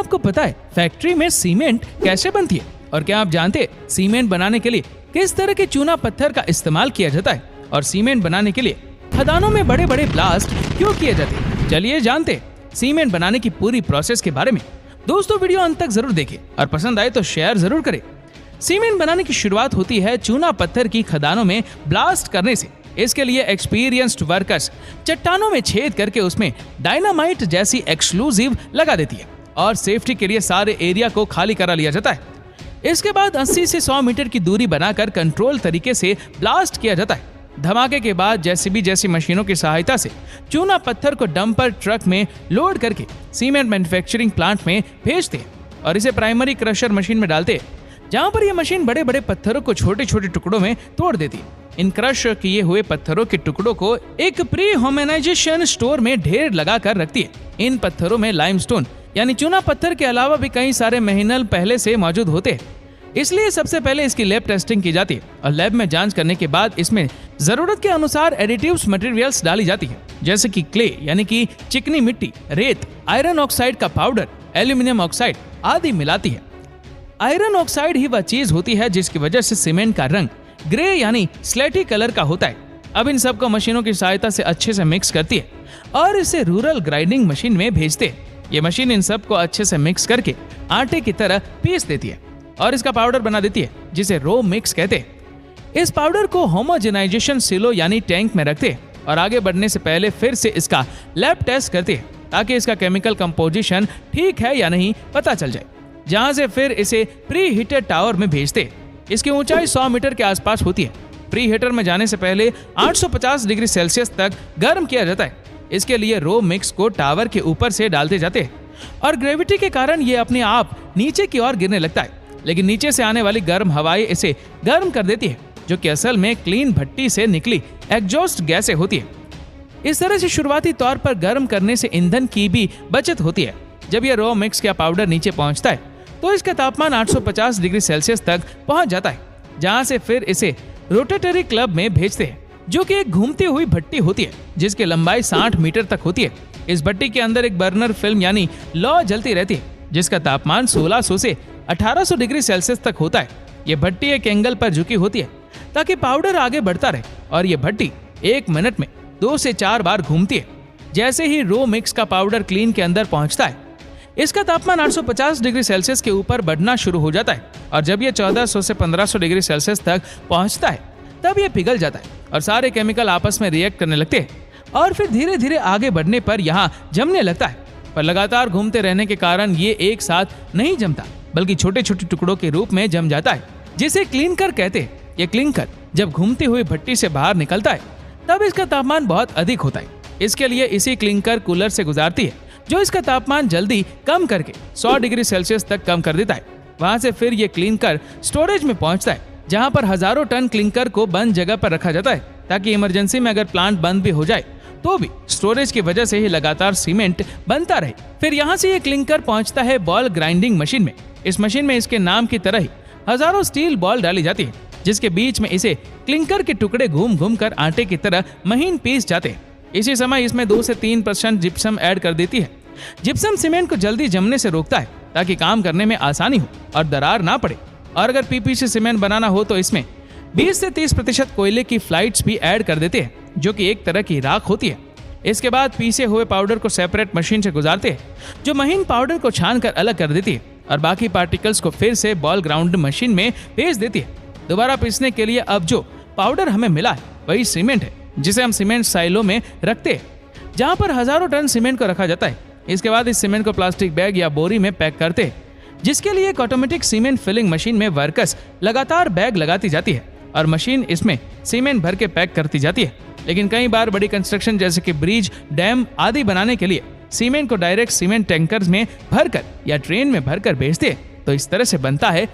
आपको पता है फैक्ट्री में सीमेंट कैसे बनती है? और क्या आप जानते हैं सीमेंट बनाने के लिए किस तरह के चूना पत्थर का इस्तेमाल किया जाता है? और सीमेंट बनाने के लिए खदानों में बड़े बड़े ब्लास्ट क्यों किए जाते हैं? चलिए जानते हैं सीमेंट बनाने की पूरी प्रोसेस के बारे में। दोस्तों वीडियो अंत तक जरूर देखें और पसंद आए तो शेयर जरूर करें। सीमेंट बनाने की शुरुआत होती है चूना पत्थर की खदानों में ब्लास्ट करने से। इसके लिए एक्सपीरियंस्ड वर्कर्स चट्टानों में छेद करके उसमें डायनामाइट जैसी एक्सप्लोजिव लगा देती है और सेफ्टी के लिए सारे एरिया को खाली करा लिया जाता है। इसके बाद 80 से 100 मीटर की दूरी बनाकर कंट्रोल तरीके से ब्लास्ट किया जाता है। धमाके के बाद जेसीबी जैसी मशीनों की सहायता से चूना पत्थर को डंपर ट्रक में लोड करके सीमेंट मैन्युफैक्चरिंग प्लांट में भेजते हैं और इसे प्राइमरी क्रशर मशीन में डालते हैं, जहां पर यह मशीन बड़े बड़े पत्थरों को छोटे छोटे टुकड़ों में तोड़ देती है। इन क्रश किए हुए पत्थरों के टुकड़ों को एक प्री होमोनाइजेशन स्टोर में ढेर लगाकर रखती है। इन पत्थरों में लाइमस्टोन यानी चूना पत्थर के अलावा भी कई सारे मिनरल पहले से मौजूद होते हैं, इसलिए सबसे पहले इसकी लैब टेस्टिंग की जाती है और लैब में जांच करने के बाद इसमें जरूरत के अनुसार एडिटिव्स मटेरियल्स डाली जाती है, जैसे कि क्ले यानी कि चिकनी मिट्टी, रेत, आयरन ऑक्साइड का पाउडर, एल्यूमिनियम ऑक्साइड आदि मिलाती है। आयरन ऑक्साइड ही वह चीज होती है जिसकी वजह से सीमेंट का रंग ग्रे यानी स्लेटी कलर का होता है। अब इन सबको मशीनों की सहायता से अच्छे से मिक्स करती है और इसे रूरल ग्राइंडिंग मशीन में भेजते हैं। ये मशीन इन सबको अच्छे से मिक्स करके आटे की तरह पीस देती है और इसका पाउडर बना देती है, जिसे रो मिक्स कहते हैं। इस पाउडर को होमोजेनाइजेशन सिलो यानी टैंक में रखते हैं और आगे बढ़ने से पहले फिर से इसका लैब टेस्ट करते हैं ताकि इसका केमिकल कंपोजिशन ठीक है या नहीं पता चल जाए, जहां से फिर इसे प्री हीटर टावर में भेजते हैं। इसकी ऊंचाई 100 मीटर के आसपास होती है। प्री हीटर में जाने से पहले 850 डिग्री सेल्सियस तक गर्म किया जाता है। इसके लिए रो मिक्स को टावर के ऊपर से डालते जाते हैं और ग्रेविटी के कारण ये अपने आप नीचे की ओर गिरने लगता है, लेकिन नीचे से आने वाली गर्म हवाएं इसे गर्म कर देती है, जो कि असल में क्लीन भट्टी से निकली एग्जॉस्ट गैसें होती है। इस तरह से शुरुआती तौर पर गर्म करने से ईंधन की भी बचत होती है। जब यह रो मिक्स का पाउडर नीचे पहुंचता है तो इसका तापमान 850 डिग्री सेल्सियस तक पहुंच जाता है, जहां से फिर इसे रोटेटरी क्लब में भेजते हैं, जो कि एक घूमती हुई भट्टी होती है जिसकी लंबाई 60 मीटर तक होती है। इस भट्टी के अंदर एक बर्नर फिल्म यानी लौ जलती रहती है, जिसका तापमान 1600 से 1800 डिग्री सेल्सियस तक होता है। ये भट्टी एक एंगल पर झुकी होती है ताकि पाउडर आगे बढ़ता रहे और ये भट्टी 1 मिनट में 2 से 4 बार घूमती है। जैसे ही रो मिक्स का पाउडर क्लीन के अंदर पहुंचता है, इसका तापमान 850 डिग्री सेल्सियस के ऊपर बढ़ना शुरू हो जाता है और जब ये 1400 से 1500 डिग्री सेल्सियस तक पहुंचता है तब ये पिघल जाता है और सारे केमिकल आपस में रिएक्ट करने लगते हैं और फिर धीरे धीरे आगे बढ़ने पर यहाँ जमने लगता है। पर लगातार घूमते रहने के कारण ये एक साथ नहीं जमता, बल्कि छोटे छोटे टुकड़ों के रूप में जम जाता है, जिसे क्लिंकर कहते हैं। ये क्लिंकर जब घूमती हुई भट्टी से बाहर निकलता है तब इसका तापमान बहुत अधिक होता है। इसके लिए इसी क्लिंकर कूलर से गुजारती है, जो इसका तापमान जल्दी कम करके 100 डिग्री सेल्सियस तक कम कर देता है। वहां से फिर ये क्लिंकर स्टोरेज में पहुंचता है, जहां पर हजारों टन क्लिंकर को बंद जगह पर रखा जाता है ताकि इमरजेंसी में अगर प्लांट बंद भी हो जाए तो भी स्टोरेज की वजह से ही लगातार सीमेंट बनता रहे। फिर यहाँ से ये क्लिंकर पहुंचता है बॉल ग्राइंडिंग मशीन में। इस मशीन में इसके नाम की तरह ही हजारों स्टील बॉल डाली जाती है, जिसके बीच में इसे क्लिंकर के टुकड़े घूम घूम कर आटे की तरह महीन पीस जाते हैं। इसी समय इसमें 2 से 3% जिप्सम ऐड कर देती है। जिप्सम सीमेंट को जल्दी जमने से रोकता है ताकि काम करने में आसानी हो और दरार ना पड़े। और अगर पीपीसी सीमेंट बनाना हो तो इसमें 20 से 30% कोयले की फ्लाइट्स भी ऐड कर देते हैं, जो कि एक तरह की राख होती है। इसके बाद पीसे हुए पाउडर को सेपरेट मशीन से गुजारते हैं, जो महीन पाउडर को छान कर अलग कर देती है और बाकी पार्टिकल्स को फिर से बॉल ग्राउंड मशीन में भेज देती है। दोबारा पीसने के लिए अब जो पाउडर हमें मिला है वही सीमेंट है, जिसे हम सीमेंट साइलो में रखते हैं, जहाँ पर हजारों टन सीमेंट को रखा जाता है। इसके बाद इस सीमेंट को प्लास्टिक बैग या बोरी में पैक करते हैं, जिसके लिए एक ऑटोमेटिक सीमेंट फिलिंग मशीन में वर्कर्स लगातार बैग लगाती जाती है और मशीन इसमें सीमेंट भर के पैक करती जाती है। लेकिन कई बार बड़ी कंस्ट्रक्शन जैसे कि ब्रिज, डैम आदि बनाने के लिए सीमेंट को डायरेक्ट सीमेंट टैंकर्स में भरकर या ट्रेन में भरकर भेजते हैं। तो इस तरह से बनता है